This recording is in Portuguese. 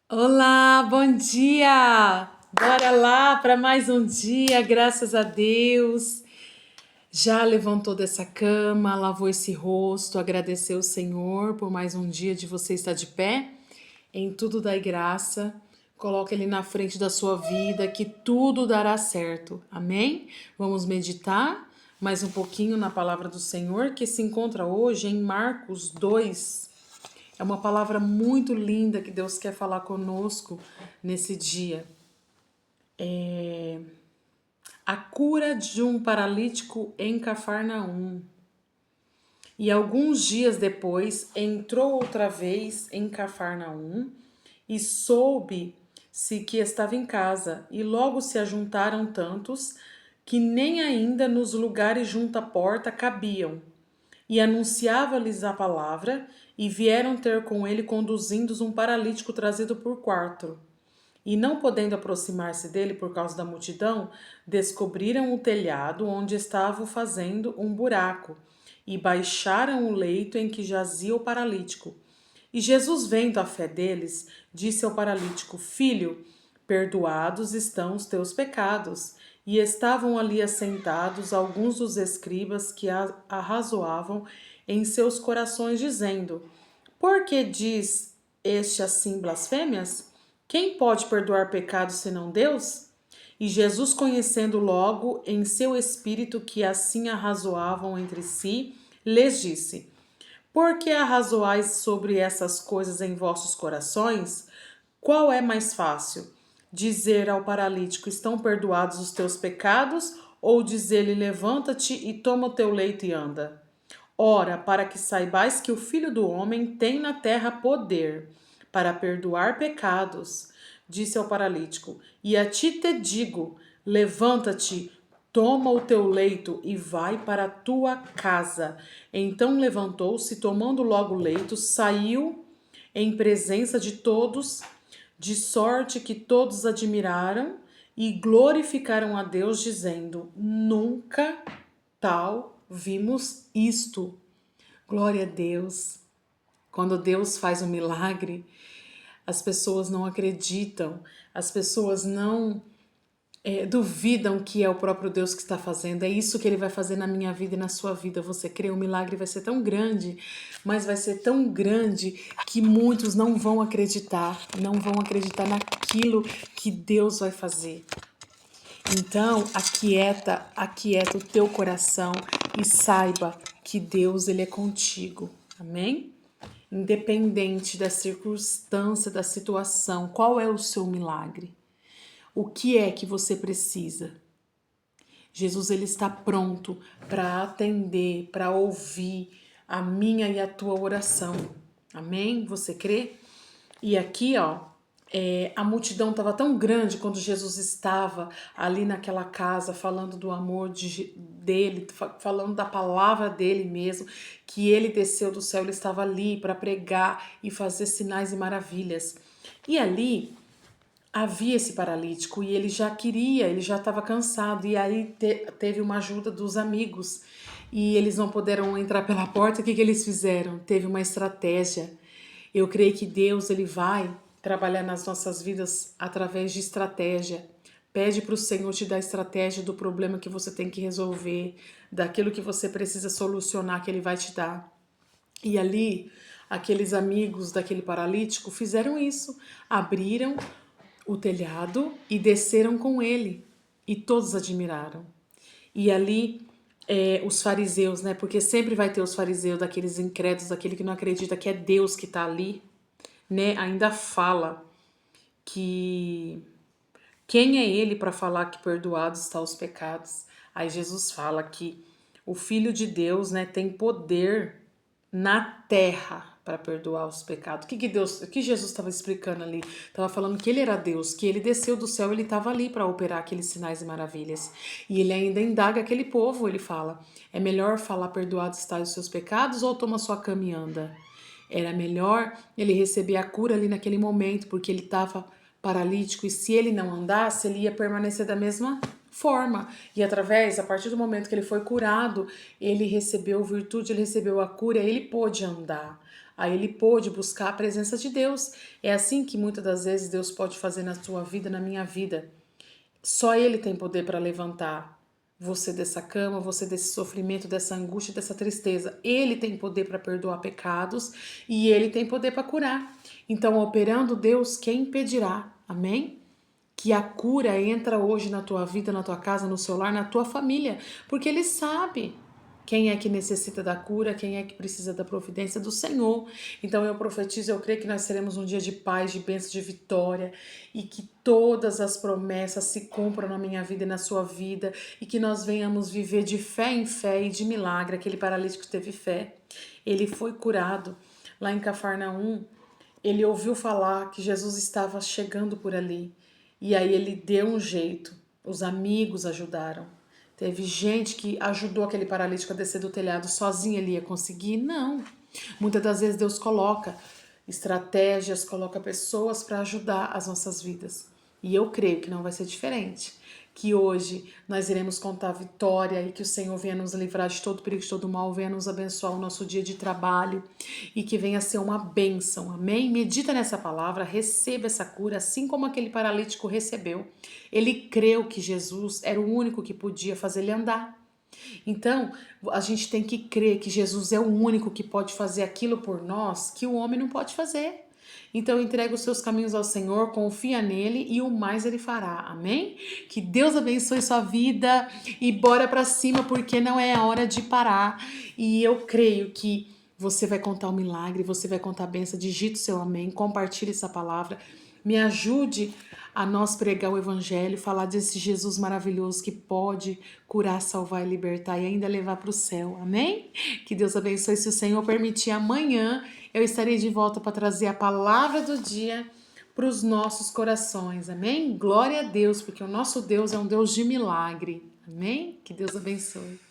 Olá, bom dia! Bora lá para mais um dia, graças a Deus. Já levantou dessa cama, lavou esse rosto, agradeceu o Senhor por mais um dia de você estar de pé. Em tudo dai graça. Coloca ele na frente da sua vida, que tudo dará certo. Amém? Vamos meditar mais um pouquinho na palavra do Senhor, que se encontra hoje em Marcos 2. É uma palavra muito linda que Deus quer falar conosco nesse dia. A cura de um paralítico em Cafarnaum. E alguns dias depois entrou outra vez em Cafarnaum e soube-se que estava em casa, e logo se ajuntaram tantos que nem ainda nos lugares junto à porta cabiam. E anunciava-lhes a palavra, e vieram ter com ele conduzindo-os um paralítico trazido por quarto. E não podendo aproximar-se dele por causa da multidão, descobriram o telhado onde estavam fazendo um buraco, e baixaram o leito em que jazia o paralítico. E Jesus, vendo a fé deles, disse ao paralítico: Filho, perdoados estão os teus pecados. E estavam ali assentados alguns dos escribas que arrazoavam em seus corações, dizendo: Por que diz este assim blasfêmias? Quem pode perdoar pecados senão Deus? E Jesus, conhecendo logo em seu espírito que assim arrazoavam entre si, lhes disse: Por que arrazoais sobre essas coisas em vossos corações? Qual é mais fácil? Dizer ao paralítico: Estão perdoados os teus pecados? Ou dizer-lhe: Levanta-te e toma o teu leito e anda? Ora, para que saibais que o Filho do Homem tem na terra poder para perdoar pecados, disse ao paralítico: E a ti te digo: levanta-te, toma o teu leito e vai para a tua casa. Então levantou-se, tomando logo o leito, saiu em presença de todos, de sorte que todos admiraram e glorificaram a Deus, dizendo: Nunca tal vimos isto. Glória a Deus. Quando Deus faz um milagre, as pessoas não acreditam, as pessoas não duvidam que é o próprio Deus que está fazendo. É isso que Ele vai fazer na minha vida e na sua vida. Você crê, o milagre vai ser tão grande, mas vai ser tão grande que muitos não vão acreditar, não vão acreditar naquilo que Deus vai fazer. Então, aquieta o teu coração e saiba que Deus, ele é contigo. Amém? Independente da circunstância, da situação, qual é o seu milagre? O que é que você precisa? Jesus, ele está pronto para atender, para ouvir a minha e a tua oração. Amém? Você crê? E aqui, ó, a multidão estava tão grande quando Jesus estava ali naquela casa, falando do amor dele, falando da palavra dele mesmo, que ele desceu do céu, ele estava ali para pregar e fazer sinais e maravilhas. E ali havia esse paralítico e ele já queria, ele já estava cansado, e aí teve uma ajuda dos amigos e eles não puderam entrar pela porta. O que eles fizeram? Teve uma estratégia. Eu creio que Deus, ele vai trabalhar nas nossas vidas através de estratégia. Pede para o Senhor te dar estratégia do problema que você tem que resolver, daquilo que você precisa solucionar, que ele vai te dar. E ali, aqueles amigos daquele paralítico fizeram isso, abriram o telhado e desceram com ele, e todos admiraram. E ali os fariseus, né? Porque sempre vai ter os fariseus, daqueles incrédulos, daquele que não acredita que é Deus que está ali, né? Ainda fala que quem é ele para falar que perdoados estão os pecados? Aí Jesus fala que o Filho de Deus, né, tem poder na terra para perdoar os pecados. O que Jesus estava explicando ali? Estava falando que ele era Deus, que ele desceu do céu, ele estava ali para operar aqueles sinais e maravilhas. E ele ainda indaga aquele povo, ele fala: é melhor falar perdoados estão os seus pecados ou toma sua cama e anda? Era melhor ele receber a cura ali naquele momento, porque ele estava paralítico, e se ele não andasse, ele ia permanecer da mesma forma. E a partir do momento que ele foi curado, ele recebeu virtude, ele recebeu a cura, ele pôde andar. Aí ele pôde buscar a presença de Deus. É assim que muitas das vezes Deus pode fazer na sua vida, na minha vida. Só Ele tem poder para levantar você dessa cama, você desse sofrimento, dessa angústia, dessa tristeza. Ele tem poder para perdoar pecados e Ele tem poder para curar. Então, operando Deus, quem impedirá? Amém? Que a cura entra hoje na tua vida, na tua casa, no seu lar, na tua família, porque Ele sabe quem é que necessita da cura, quem é que precisa da providência do Senhor. Então eu profetizo, eu creio que nós teremos um dia de paz, de bênção, de vitória e que todas as promessas se cumpram na minha vida e na sua vida e que nós venhamos viver de fé em fé e de milagre. Aquele paralítico teve fé, ele foi curado. Lá em Cafarnaum, ele ouviu falar que Jesus estava chegando por ali e aí ele deu um jeito, os amigos ajudaram. Teve gente que ajudou aquele paralítico a descer do telhado, sozinho ele ia conseguir? Não. Muitas das vezes Deus coloca estratégias, coloca pessoas para ajudar as nossas vidas. E eu creio que não vai ser diferente. Que hoje nós iremos contar a vitória e que o Senhor venha nos livrar de todo perigo, de todo mal, venha nos abençoar o nosso dia de trabalho e que venha ser uma bênção, amém? Medita nessa palavra, receba essa cura, assim como aquele paralítico recebeu. Ele creu que Jesus era o único que podia fazer ele andar. Então, a gente tem que crer que Jesus é o único que pode fazer aquilo por nós que o homem não pode fazer. Então, entrega os seus caminhos ao Senhor, confia nele e o mais ele fará. Amém? Que Deus abençoe sua vida e bora pra cima porque não é a hora de parar. E eu creio que você vai contar o milagre, você vai contar a benção. Digite o seu amém, compartilhe essa palavra. Me ajude a nós pregar o evangelho, falar desse Jesus maravilhoso que pode curar, salvar e libertar e ainda levar para o céu. Amém? Que Deus abençoe. Se o Senhor permitir, amanhã eu estarei de volta para trazer a palavra do dia para os nossos corações. Amém? Glória a Deus, porque o nosso Deus é um Deus de milagre. Amém? Que Deus abençoe.